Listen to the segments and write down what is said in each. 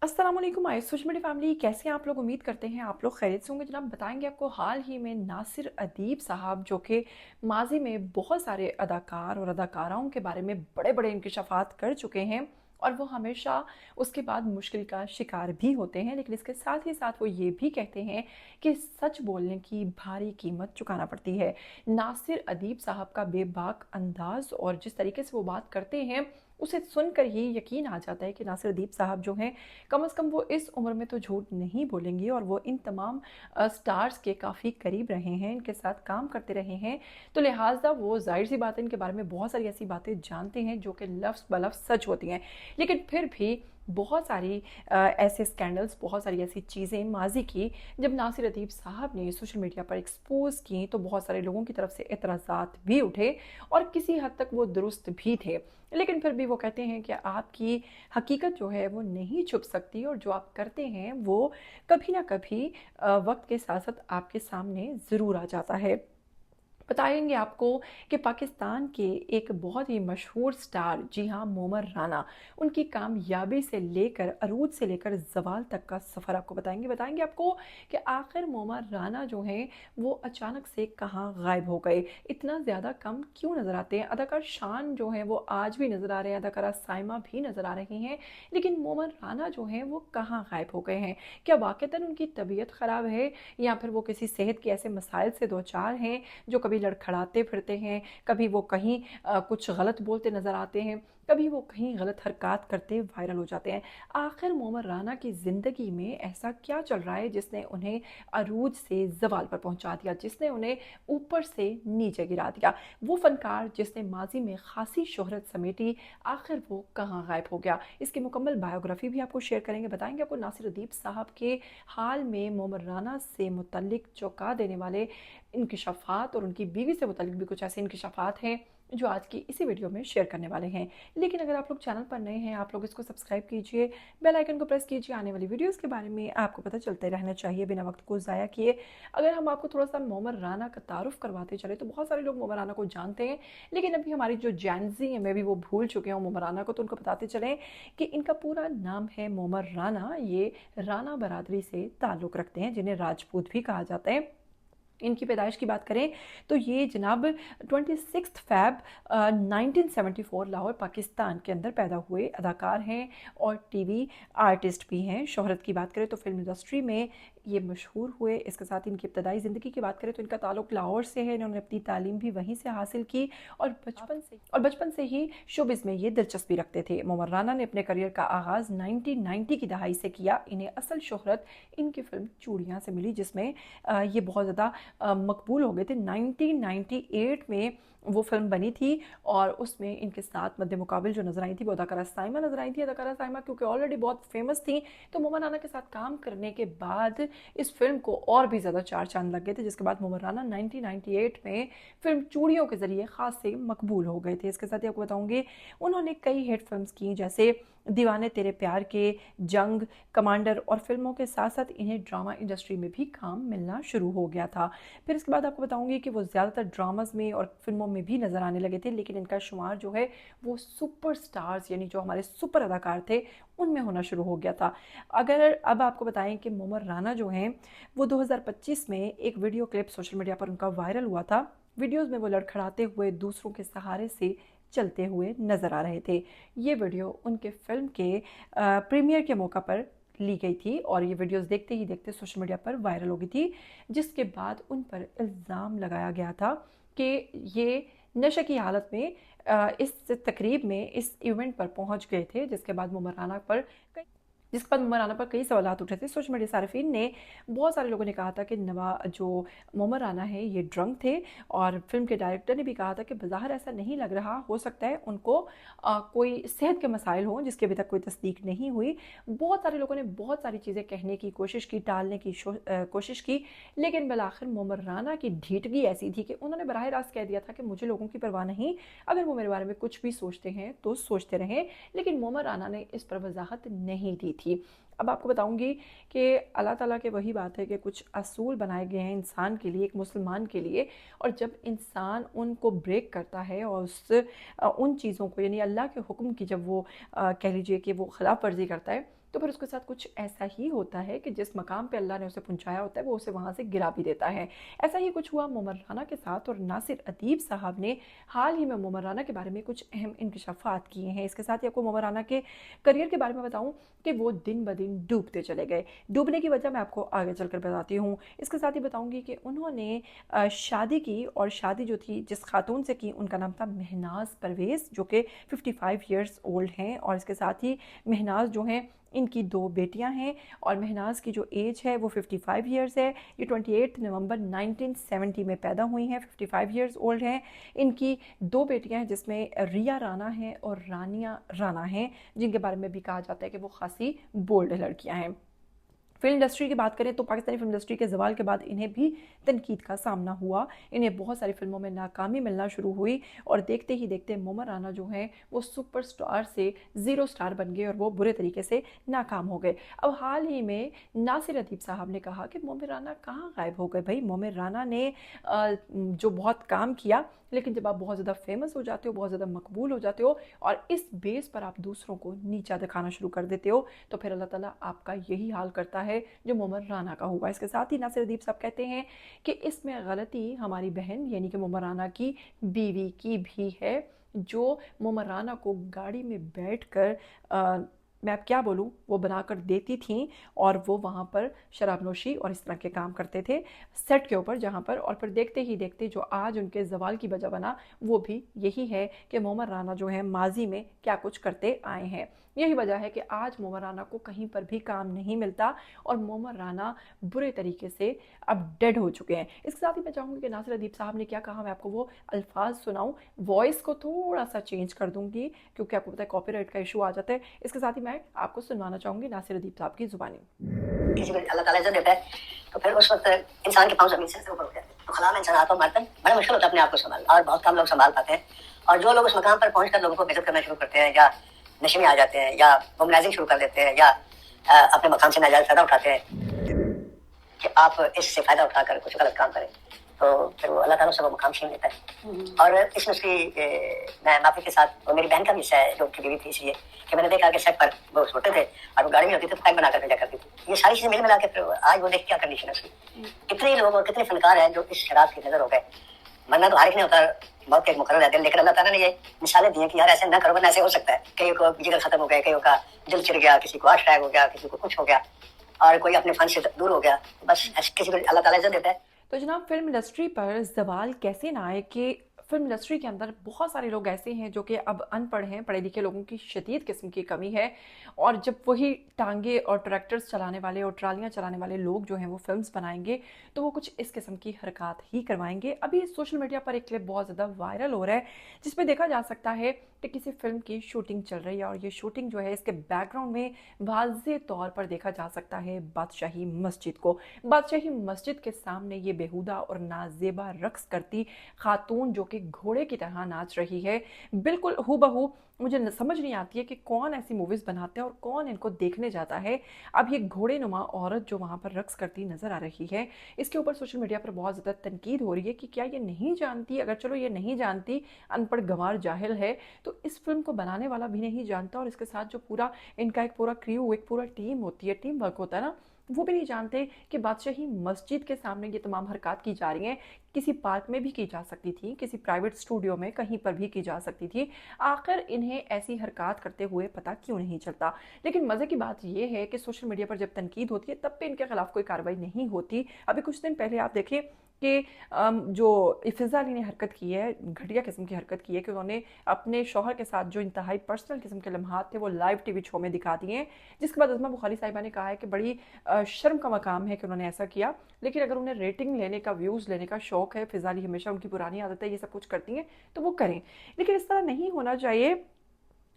अस्सलाम वालेकुम social media family, कैसे हैं आप लोग? उम्मीद करते हैं आप लोग खैरियत से होंगे। जनाब बताएंगे आपको हाल ही में नासिर अदीब साहब जो कि माजी में बहुत सारे अदाकार और अदाकाराओं के बारे में बड़े बड़े इंकशाफात कर चुके हैं और वो हमेशा उसके बाद मुश्किल का शिकार भी होते हैं, लेकिन इसके साथ ही साथ वो ये भी कहते हैं कि सच बोलने की भारी कीमत चुकाना पड़ती है। नासिर अदीब साहब का बेबाक अंदाज और जिस तरीके से वो बात करते हैं उसे सुनकर ही यकीन आ जाता है कि नासिर अदीब साहब जो हैं कम से कम वो इस उम्र में तो झूठ नहीं बोलेंगे और वो इन तमाम स्टार्स के काफ़ी करीब रहे हैं, इनके साथ काम करते रहे हैं। तो लिहाजा वो जाहिर सी बात है इनके बारे में बहुत सारी ऐसी बातें जानते हैं जो कि लफ्ज़ बलफ्ज़ सच होती हैं, लेकिन फिर भी बहुत सारी ऐसे स्कैंडल्स, बहुत सारी ऐसी चीज़ें माजी की जब नासिर अदीब साहब ने सोशल मीडिया पर एक्सपोज की तो बहुत सारे लोगों की तरफ से एतराज़ात भी उठे और किसी हद तक वो दुरुस्त भी थे। लेकिन फिर भी वो कहते हैं कि आपकी हकीकत जो है वो नहीं छुप सकती और जो आप करते हैं वो कभी ना कभी वक्त के साथ साथ आपके सामने ज़रूर आ जाता है। बताएंगे आपको कि पाकिस्तान के एक बहुत ही मशहूर स्टार, जी हाँ, मोमर राना, उनकी कामयाबी से लेकर अरूज से लेकर जवाल तक का सफ़र आपको बताएंगे आपको कि आखिर मोमर राना जो हैं वो अचानक से कहाँ गायब हो गए, इतना ज़्यादा कम क्यों नज़र आते हैं। अदाकार शान जो हैं वो आज भी नज़र आ रहे हैं, अदाकारा साइमा भी नज़र आ रही हैं, लेकिन मोमर राना जो हैं वो कहाँ गायब हो गए हैं। क्या वाक़तन उनकी तबीयत ख़राब है या फिर वो किसी सेहत के ऐसे मसाइल से दो चार हैं जो कभी लड़खड़ाते फिरते हैं, कभी वो कहीं कुछ गलत बोलते नज़र आते हैं, कभी वो कहीं गलत हरकत करते वायरल हो जाते हैं। आखिर मोमर राना की ज़िंदगी में ऐसा क्या चल रहा है जिसने उन्हें अरूज से ज़वाल पर पहुंचा दिया, जिसने उन्हें ऊपर से नीचे गिरा दिया। वो फ़नकार जिसने माजी में खासी शोहरत समेटी, आखिर वो कहाँ गायब हो गया। इसकी मुकम्मल बायोग्राफी भी आपको शेयर करेंगे, बताएंगे आपको नासिर अदीब साहब के हाल में मोमर राना से मुतल्लिक चौंका देने वाले इंकशाफात और उनकी बीवी से मुतालिक भी कुछ ऐसे इंकशाफात हैं जो आज की इसी वीडियो में शेयर करने वाले हैं। लेकिन अगर आप लोग चैनल पर नए हैं, आप लोग इसको सब्सक्राइब कीजिए, बेल आइकन को प्रेस कीजिए, आने वाली वीडियोस के बारे में आपको पता चलते रहना चाहिए बिना वक्त को ज़ाया किए। अगर हम आपको थोड़ा सा मोमर राना का तारुफ करवाते चले तो बहुत सारे लोग मोमर राना को जानते हैं, लेकिन अभी हमारी जो जैनजी है, मैं भी वो भूल चुके हैं मोमर राना को, तो उनको बताते चलें कि इनका पूरा नाम है मोमर राना। ये राना बरादरी से ताल्लुक़ रखते हैं जिन्हें राजपूत भी कहा जाता है। इनकी पैदाइश की बात करें तो ये जनाब 26 फ़रवरी 1974 लाहौर पाकिस्तान के अंदर पैदा हुए अदाकार हैं और टीवी आर्टिस्ट भी हैं। शोहरत की बात करें तो फिल्म इंडस्ट्री में ये मशहूर हुए। इसके साथ इनकी इब्तदाई ज़िंदगी की बात करें तो इनका ताल्लुक़ लाहौर से है, इन्होंने अपनी तालीम भी वहीं से हासिल की और बचपन से ही शोबिज़ में ये दिलचस्पी रखते थे। मोमर राना ने अपने करियर का आगाज़ 1990 की दहाई से किया। इन्हें असल शोहरत इनकी फिल्म चूड़ियाँ से मिली, जिसमें ये बहुत ज़्यादा मकबूल हो गए थे। 1998 में वो फिल्म बनी थी और उसमें इनके साथ मद्दे मुकाबिल जो नज़र आई थी वो अदाकारा साइमा नज़र आई थी। अदाकारा साइमा क्योंकि ऑलरेडी बहुत फेमस थी तो मोमर राना के साथ काम करने के बाद इस फिल्म को और भी ज़्यादा चार चांद लग गए थे, जिसके बाद मोमर राना 1998 में फिल्म चूड़ियों के ज़रिए ख़ास से मकबूल हो गए थे। इसके साथ ही आपको बताऊँगी उन्होंने कई हिट फिल्म्स की जैसे दीवाने तेरे प्यार के, जंग, कमांडर और फिल्मों के साथ साथ इन्हें ड्रामा इंडस्ट्री में भी काम मिलना शुरू हो गया था। फिर इसके बाद आपको बताऊंगी कि वो ज़्यादातर ड्रामाज में और फिल्मों में भी नज़र आने लगे थे, लेकिन इनका शुमार जो है वो सुपर स्टार्स यानी जो हमारे सुपर अदाकार थे उनमें होना शुरू हो गया था। अगर अब आपको बताएं कि मोमर राना जो हैं वो 2025 में एक वीडियो क्लिप सोशल मीडिया पर उनका वायरल हुआ था। वीडियोज़ में वो लड़खड़ाते हुए दूसरों के सहारे से चलते हुए नज़र आ रहे थे। ये वीडियो उनके फिल्म के प्रीमियर के मौका पर ली गई थी और ये वीडियोस देखते ही देखते सोशल मीडिया पर वायरल हो गई थी, जिसके बाद उन पर इल्ज़ाम लगाया गया था कि ये नशे की हालत में इस तकरीब में, इस इवेंट पर पहुंच गए थे, जिसके बाद मोमर राना पर कई सवालात उठे थे। सोशल मीडिया सार्फिन ने, बहुत सारे लोगों ने कहा था कि जो मोमर राना है ये ड्रंक थे और फिल्म के डायरेक्टर ने भी कहा था कि बज़ाहिर ऐसा नहीं लग रहा, हो सकता है उनको कोई सेहत के मसाइल हों जिसकी अभी तक कोई तस्दीक नहीं हुई। बहुत सारे लोगों ने बहुत सारी चीज़ें कहने की कोशिश की, टालने की कोशिश की, लेकिन बिलाखिर मोमर राना की ढीठगी ऐसी थी कि उन्होंने बराह रास्त कह दिया था कि मुझे लोगों की परवाह नहीं, अगर वो मेरे बारे में कुछ भी सोचते हैं तो सोचते रहें। लेकिन मोमर राना ने इस पर वजाहत नहीं दी थी। अब आपको बताऊंगी कि अल्लाह ताला के वही बात है कि कुछ असूल बनाए गए हैं इंसान के लिए, एक मुसलमान के लिए, और जब इंसान उनको ब्रेक करता है और उन चीज़ों को यानी अल्लाह के हुक्म की जब वो कह लीजिए कि वो खिलाफ वर्जी करता है تو پھر اس کے ساتھ کچھ ایسا ہی ہوتا ہے کہ جس مقام پہ اللہ نے اسے پہنچایا ہوتا ہے وہ اسے وہاں سے گرا بھی دیتا ہے۔ ایسا ہی کچھ ہوا مومن رانا کے ساتھ، اور ناصر ادیب صاحب نے حال ہی میں مومن رانا کے بارے میں کچھ اہم انکشافات کیے ہیں۔ اس کے ساتھ ہی آپ کو مومن رانا کے کریئر کے بارے میں بتاؤں کہ وہ دن بدن ڈوبتے چلے گئے۔ ڈوبنے کی وجہ میں آپ کو آگے چل کر بتاتی ہوں۔ اس کے ساتھ ہی بتاؤں گی کہ انہوں نے شادی کی، اور شادی جو تھی جس خاتون سے کی ان کا نام تھا مہناز پرویز، جو کہ 55 ایئرس اولڈ ہیں، اور اس کے ساتھ ہی مہناز جو ہیں ان کی 2 بیٹیاں ہیں، اور مہناز کی جو ایج ہے وہ 55 ایئرس ہے۔ یہ 28 نومبر 1970 میں پیدا ہوئی ہیں، 55 ایئرس اولڈ ہیں۔ ان کی 2 بیٹیاں ہیں جس میں ریا رانا ہیں اور رانیہ رانا ہیں، جن کے بارے میں بھی کہا جاتا ہے کہ وہ خاصی بولڈ لڑکیاں ہیں۔ فلم انڈسٹری کی بات کریں تو پاکستانی فلم انڈسٹری کے زوال کے بعد انہیں بھی تنقید کا سامنا ہوا، انہیں بہت ساری فلموں میں ناکامی ملنا شروع ہوئی، اور دیکھتے ہی دیکھتے مومن رانا جو ہیں وہ سپر سٹار سے 0 سٹار بن گئے، اور وہ برے طریقے سے ناکام ہو گئے۔ اب حال ہی میں ناصر ادیب صاحب نے کہا کہ مومن رانا کہاں غائب ہو گئے؟ بھائی مومن رانا نے جو بہت کام کیا، لیکن جب آپ بہت زیادہ فیمس ہو جاتے ہو، بہت زیادہ مقبول ہو جاتے ہو، اور اس بیس پر آپ دوسروں کو نیچا دکھانا شروع کر دیتے ہو، تو پھر اللہ تعالیٰ آپ کا یہی حال کرتا ہے جو مومن رانا کا ہوا۔ اس کے ساتھ ہی ناصر ادیب صاحب کہتے ہیں کہ اس میں غلطی ہماری بہن یعنی کہ مومن رانا کی بیوی کی بھی ہے، جو مومن رانا کو گاڑی میں بیٹھ کر میں اب کیا بولوں وہ بنا کر دیتی تھیں، اور وہ وہاں پر شراب نوشی اور اس طرح کے کام کرتے تھے سیٹ کے اوپر جہاں پر، اور پھر دیکھتے ہی دیکھتے جو آج ان کے زوال کی وجہ بنا وہ بھی یہی ہے کہ مومن رانا جو ہیں ماضی میں کیا کچھ کرتے آئے ہیں۔ یہی وجہ ہے کہ آج مومن رانا کو کہیں پر بھی کام نہیں ملتا، اور مومن رانا برے طریقے سے اب ڈیڈ ہو چکے ہیں۔ اس کے ساتھ ہی میں چاہوں گی کہ ناصر ادیب صاحب نے کیا کہا میں آپ کو وہ الفاظ سناؤں، وائس کو تھوڑا سا چینج کر دوں گی کیونکہ آپ کو پتہ ہے کاپی رائٹ کا ایشو آ جاتا ہے۔ اس کے ساتھ ہی میں آپ کو سنوانا چاہوں گی ناصر ادیب صاحب کی زبانی۔ کسی کو اللہ تعالیٰ عزت دیتا ہے تو پھر اس وقت انسان کے پاؤں زمین سے اوپر اٹھ جاتے ہیں، تو خلا میں انسان ہاتھوں مارتا ہے، بڑا مشکل ہوتا ہے اپنے آپ کو سنبھالنا، اور بہت کم لوگ سنبھال پاتے ہیں، اور جو لوگ اس مقام پر پہنچ کر لوگوں کو بےعزت کرنا شروع کرتے ہیں، یا نشے میں آ جاتے ہیں، یا وومنائزنگ شروع کر دیتے ہیں، یا اپنے مقام سے ناجائز فائدہ اٹھاتے ہیں کہ آپ اس سے فائدہ اٹھا کر کچھ غلط کام کریں، تو پھر وہ اللہ تعالیٰ سے وہ مقام چھین لیتا ہے۔ اور اس میں اس کی میں معافی کے ساتھ، اور میری بہن کا بھی حصہ ہے جو ان کی بیوی تھی، اس لیے کہ میں نے دیکھا کہ سیٹ پر وہ سوتے تھے اور وہ گاڑی میں ہوتی تھی تو پیک بنا کر بھیجا کرتی تھی۔ یہ ساری چیزیں مل ملا کے پھر آج وہ دیکھ کیا کنڈیشن ہے اس کی۔ کتنے لوگ اور کتنے فنکار ہیں جو اس شراب کی نظر ہو گئے، مرنا تو ہر ایک نہیں ہوتا، موت کا ایک مقرر ہے، لیکن اللہ تعالیٰ نے یہ مثالیں دی ہیں کہ یار ایسے نہ کرو ورنہ ایسے ہو سکتا ہے۔ کئیوں کو جگر ختم ہو گیا، کئیوں کا دل چر گیا، کسی کو ہارٹ اٹیک ہو گیا، کسی کو کچھ ہو گیا، اور کوئی اپنے فن سے دور ہو گیا، بس کسی کو اللہ تعالیٰ عزت دیتا ہے۔ تو جناب فلم انڈسٹری پر زوال کیسے نہ آئے کہ فلم انڈسٹری کے اندر بہت سارے لوگ ایسے ہیں جو کہ اب ان پڑھ ہیں، پڑھے لکھے لوگوں کی شدید قسم کی کمی ہے، اور جب وہی ٹانگے اور ٹریکٹرز چلانے والے اور ٹرالیاں چلانے والے لوگ جو ہیں وہ فلمز بنائیں گے تو وہ کچھ اس قسم کی حرکات ہی کروائیں گے۔ ابھی سوشل میڈیا پر ایک کلپ بہت زیادہ وائرل ہو رہا ہے جس میں دیکھا جا سکتا ہے کہ کسی فلم کی شوٹنگ چل رہی ہے، اور یہ شوٹنگ جو ہے اس کے بیک گراؤنڈ میں واضح طور پر دیکھا جا سکتا ہے بادشاہی مسجد کو۔ بادشاہی مسجد کے سامنے یہ بیہودہ اور نازیبا رقص کرتی خاتون جو کہ گھوڑے کی طرح ناچ رہی ہے، بالکل ہو بہو مجھے سمجھ نہیں آتی ہے کہ کون ایسی موویز بناتے ہیں اور کون ان کو دیکھنے جاتا ہے۔ اب یہ گھوڑے نما عورت جو وہاں پر رقص کرتی نظر آ رہی ہے، اس کے اوپر سوشل میڈیا پر بہت زیادہ تنقید ہو رہی ہے کہ کیا یہ نہیں جانتی، اگر چلو یہ نہیں جانتی، ان پڑھ گنوار جاہل ہے، تو اس فلم کو بنانے والا بھی نہیں جانتا، اور اس کے ساتھ جو پورا ان کا ایک پورا کریو، ایک پورا ٹیم ہوتی ہے، ٹیم ورک ہوتا ہے نا، وہ بھی نہیں جانتے کہ بادشاہی مسجد کے سامنے یہ تمام حرکات کی جا رہی ہیں، کسی پارک میں بھی کی جا سکتی تھی، کسی پرائیویٹ اسٹوڈیو میں کہیں پر بھی کی جا سکتی تھی، آخر انہیں ایسی حرکات کرتے ہوئے پتہ کیوں نہیں چلتا۔ لیکن مزے کی بات یہ ہے کہ سوشل میڈیا پر جب تنقید ہوتی ہے تب پہ ان کے خلاف کوئی کارروائی نہیں ہوتی۔ ابھی کچھ دن پہلے آپ دیکھیں کہ جو فضا علی نے حرکت کی ہے، گھٹیا قسم کی حرکت کی ہے کہ انہوں نے اپنے شوہر کے ساتھ جو انتہائی پرسنل قسم کے لمحات تھے وہ لائیو ٹی وی شو میں دکھا دیے ہیں، جس کے بعد عظمیٰ بخاری صاحبہ نے کہا ہے کہ بڑی شرم کا مقام ہے کہ انہوں نے ایسا کیا، لیکن اگر انہیں ریٹنگ لینے کا، ویوز لینے کا شوق ہے، فضا علی ہمیشہ ان کی پرانی عادت ہے یہ سب کچھ کرتی ہیں تو وہ کریں، لیکن اس طرح نہیں ہونا چاہیے۔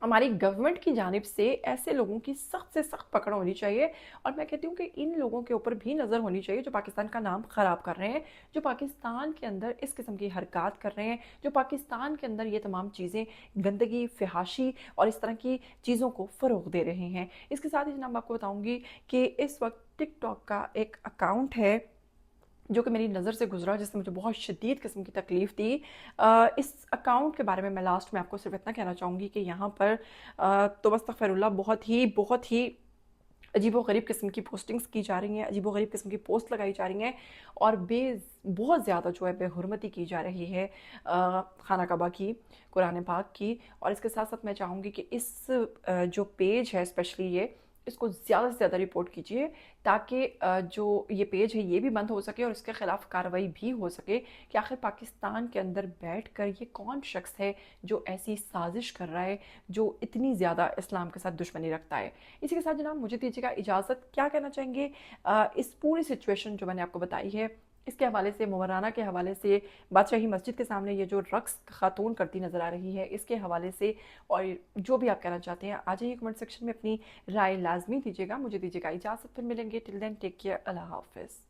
ہماری گورنمنٹ کی جانب سے ایسے لوگوں کی سخت سے سخت پکڑ ہونی چاہیے، اور میں کہتی ہوں کہ ان لوگوں کے اوپر بھی نظر ہونی چاہیے جو پاکستان کا نام خراب کر رہے ہیں، جو پاکستان کے اندر اس قسم کی حرکات کر رہے ہیں، جو پاکستان کے اندر یہ تمام چیزیں گندگی، فحاشی اور اس طرح کی چیزوں کو فروغ دے رہے ہیں۔ اس کے ساتھ ہی جناب آپ کو بتاؤں گی کہ اس وقت ٹک ٹاک کا ایک اکاؤنٹ ہے جو کہ میری نظر سے گزرا، جس نے مجھے بہت شدید قسم کی تکلیف دی۔ اس اکاؤنٹ کے بارے میں لاسٹ میں آپ کو صرف اتنا کہنا چاہوں گی کہ یہاں پر تو استغفر اللہ بہت ہی अजीब व गरीब किस्म की पोस्टिंग्स की जा रही हैं, अजीब व गरीब किस्म की पोस्ट लगाई जा रही हैं और बहुत ज़्यादा जो है बेहुरमती की जा रही है खाना काबा की, कुरान पाक की। और इसके साथ साथ मैं चाहूँगी कि इस जो पेज है स्पेशली इसको ज़्यादा से ज़्यादा रिपोर्ट कीजिए ताकि जो ये पेज है ये भी बंद हो सके और इसके ख़िलाफ़ कार्रवाई भी हो सके कि आखिर पाकिस्तान के अंदर बैठकर ये कौन शख्स है जो ऐसी साजिश कर रहा है, जो इतनी ज़्यादा इस्लाम के साथ दुश्मनी रखता है। इसी के साथ जनाब मुझे दीजिएगा इजाज़त। क्या कहना चाहेंगे इस पूरी सिचुएशन जो मैंने आपको बताई है इसके हवाले से, मुमराना के हवाले से, बादशाही मस्जिद के सामने ये जो रक्स खातून करती नज़र आ रही है इसके हवाले से, और जो भी आप कहना चाहते हैं आ जाइए कमेंट सेक्शन में अपनी राय लाजमी दीजिएगा। मुझे दीजिएगा इजाज़त, फिर मिलेंगे। टिल देन टेक केयर, अल्लाह हाफ़िज़।